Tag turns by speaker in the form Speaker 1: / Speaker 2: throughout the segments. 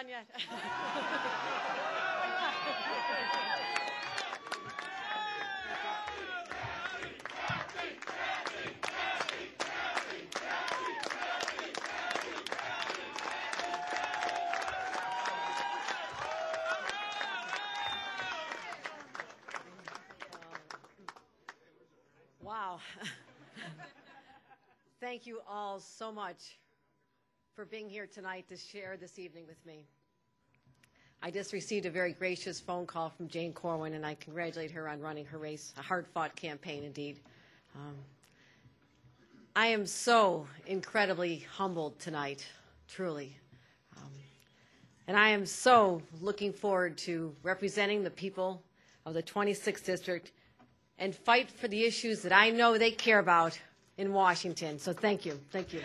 Speaker 1: done yet. Wow. Thank you all so much for being here tonight to share this evening with me. I just received a very gracious phone call from Jane Corwin, and I congratulate her on running her race, a hard-fought campaign indeed. I am so incredibly humbled tonight, truly. And I am so looking forward to representing the people of the 26th District and fight for the issues that I know they care about in Washington. So thank you. Thank you.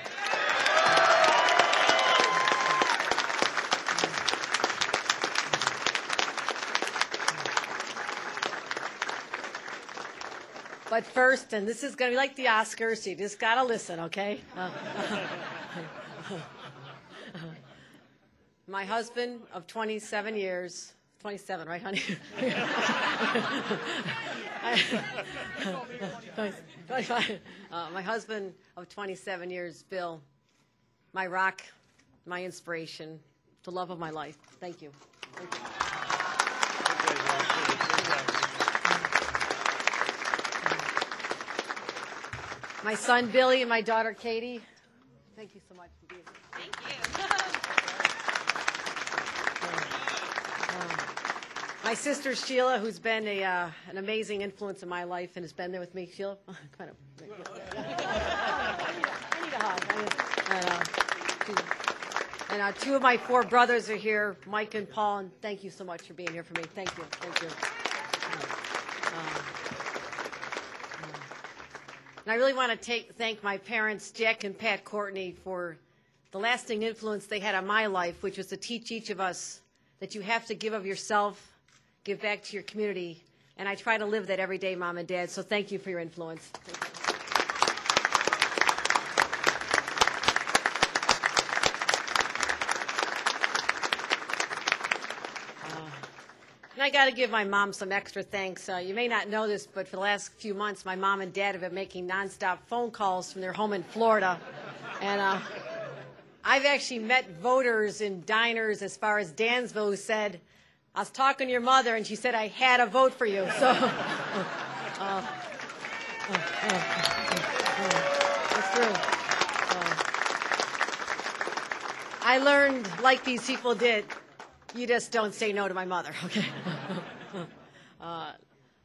Speaker 1: But first, and this is going to be like the Oscars, so you just got to listen, okay? My husband of 27 years, 27, right, honey? 25. My husband of 27 years, Bill, my rock, my inspiration, the love of my life. Thank you. Thank you. My son, Billy, and my daughter, Katie. Thank you so much for being here.
Speaker 2: Thank you.
Speaker 1: My sister, Sheila, who's been an amazing influence in my life and has been there with me. Sheila, kind of. I need a hug. And two of my four brothers are here, Mike and Paul, and thank you so much for being here for me. Thank you. Thank you. And I really want to thank my parents, Jack and Pat Courtney, for the lasting influence they had on my life, which was to teach each of us that you have to give of yourself, give back to your community, and I try to live that every day, Mom and Dad, so thank you for your influence. Thank you. And I got to give my mom some extra thanks. You may not know this, but for the last few months, my mom and dad have been making nonstop phone calls from their home in Florida. And I've actually met voters in diners as far as Dansville who said, I was talking to your mother, and she said I had a vote for you. So it's true. I learned, like these people did, you just don't say no to my mother, okay?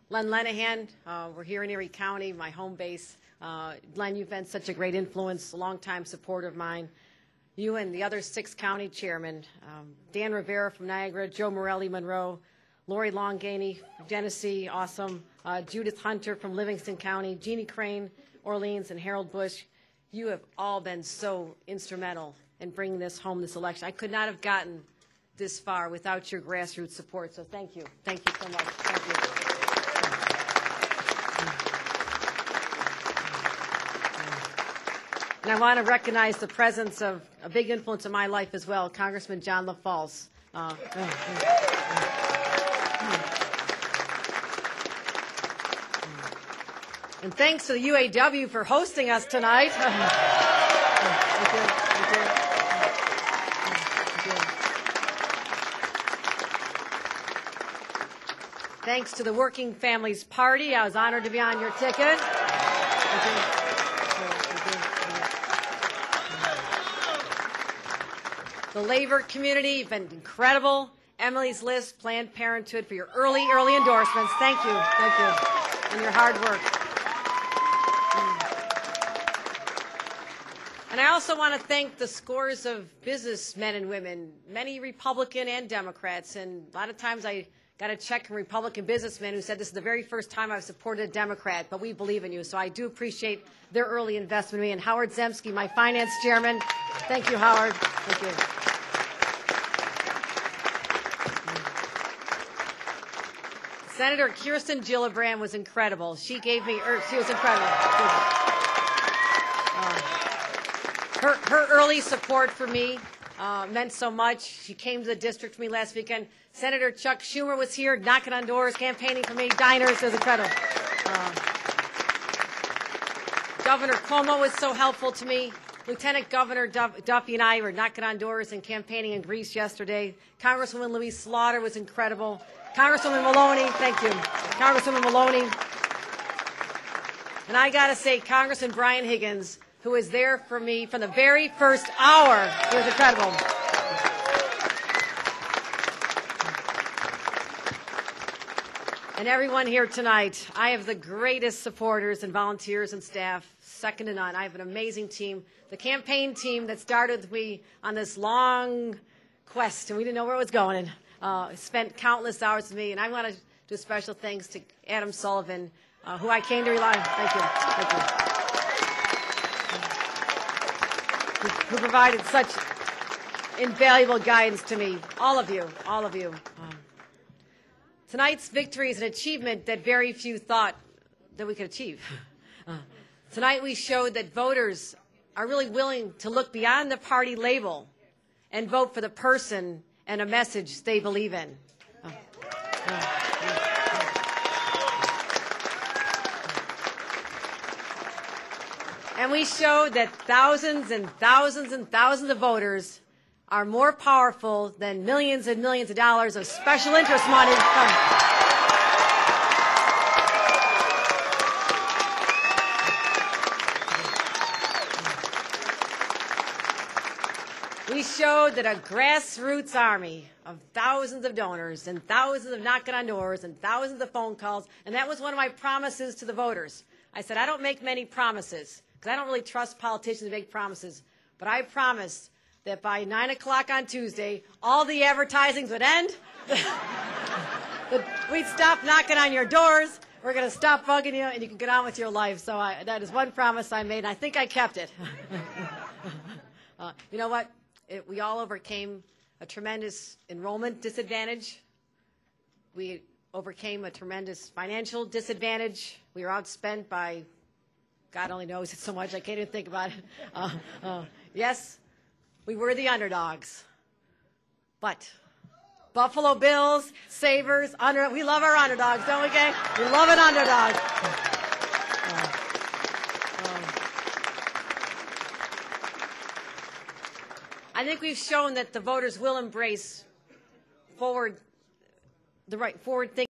Speaker 1: Len Lenahan, we're here in Erie County, my home base. Len, you've been such a great influence, a longtime supporter of mine. You and the other 6 county chairmen, Dan Rivera from Niagara, Joe Morelli, Monroe, Lori Longaney, Genesee, awesome, Judith Hunter from Livingston County, Jeannie Crane, Orleans, and Harold Bush. You have all been so instrumental in bringing this home, this election. I could not have gotten this far without your grassroots support, so thank you. Thank you so much. Thank you. And I want to recognize the presence of a big influence in my life as well, Congressman John LaFalce. And thanks to the UAW for hosting us tonight. Thank you. Thank you. Thanks to the Working Families Party. I was honored to be on your ticket. The labor community, you've been incredible. Emily's List, Planned Parenthood, for your early endorsements. Thank you. Thank you. And your hard work. And I also want to thank the scores of businessmen and women, many Republican and Democrats. And a lot of times I got a check from Republican businessmen who said this is the very first time I've supported a Democrat, but we believe in you. So I do appreciate their early investment in me. And Howard Zemsky, my finance chairman. Thank you, Howard. Thank you. Senator Kirsten Gillibrand was incredible. She gave me, she was incredible. Her early support for me meant so much. She came to the district for me last weekend. Senator Chuck Schumer was here knocking on doors, campaigning for me, diners. It was incredible. Governor Cuomo was so helpful to me. Lieutenant Governor Duffy and I were knocking on doors and campaigning in Greece yesterday. Congresswoman Louise Slaughter was incredible. Congresswoman Maloney, thank you. Congresswoman Maloney. And I got to say, Congressman Brian Higgins, who was there for me from the very first hour, it was incredible. And everyone here tonight, I have the greatest supporters and volunteers and staff, second to none. I have an amazing team. The campaign team that started with me on this long quest, and we didn't know where it was going, and spent countless hours with me. And I want to do special thanks to Adam Sullivan, who I came to rely on. Thank you. Thank you. Who provided such invaluable guidance to me. All of you. Tonight's victory is an achievement that very few thought that we could achieve. Tonight we showed that voters are really willing to look beyond the party label and vote for the person and a message they believe in. And we showed that thousands and thousands and thousands of voters are more powerful than millions and millions of dollars of special interest money. We showed that a grassroots army of thousands of donors and thousands of knocking on doors and thousands of phone calls, and that was one of my promises to the voters. I said, I don't make many promises, because I don't really trust politicians to make promises, but I promised that by 9 o'clock on Tuesday, all the advertisings would end. We'd stop knocking on your doors. We're going to stop bugging you, and you can get on with your life. So that is one promise I made, and I think I kept it. You know what? We all overcame a tremendous enrollment disadvantage. We overcame a tremendous financial disadvantage. We were outspent by, God only knows it so much, I can't even think about it. Yes. We were the underdogs, but Buffalo Bills, Sabres, we love our underdogs, don't we, gang? We love an underdog. I think we've shown that the voters will embrace forward thinking.